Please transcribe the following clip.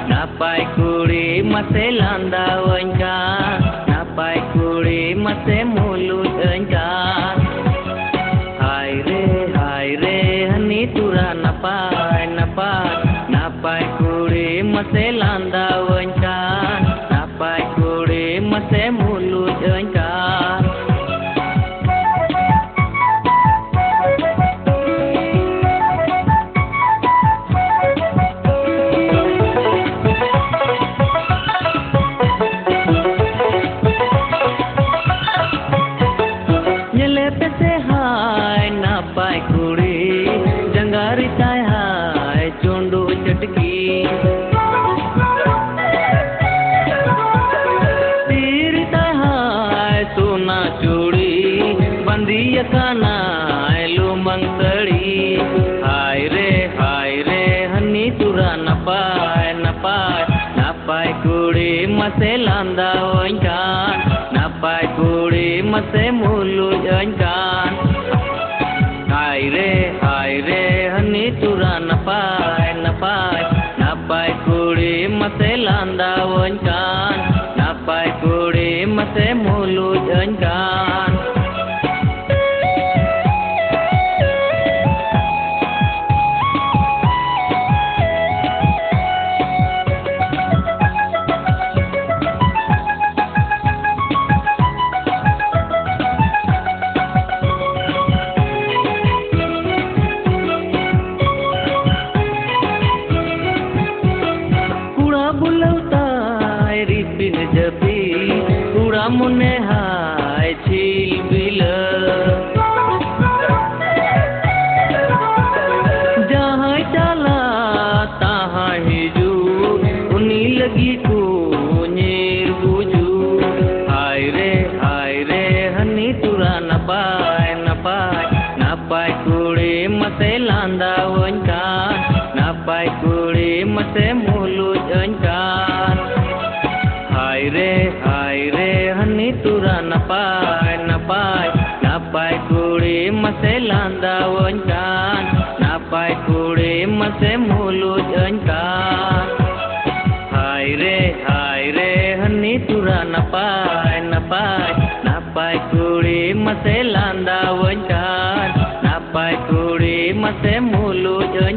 Napai kuri mase landa wenka, napai kuri mase mulut wenka. Hai re hani tura napai, napai kuri mase landa wenka, napai kuri mase mulut wenka. Napai kuri jangari tai hai chundu chatki tiri tai hai sona chudi bandiya kana lumang tadi. Hai re hani tura napai, napai kuri mase landa oinkan, napai kuri mase mulu oinkan. Hai re hani tura napai, napai kuri mase landa wenkan, napai kuri mase mulut wenkan. Mune hai chil bila jahai chala tahai hiju uni lagi ku nyir buju. Hai re hani tura napai, napai kuri mase landa wenkan, napai kuri mase mulut wenkan. Hai re hani tura napai, napai kuri mase landa wenkan, napai kuri mase mulut wenkan. Hai re hani tura napai, napai kuri mase landa wenkan, napai kuri mase mulut wenkan.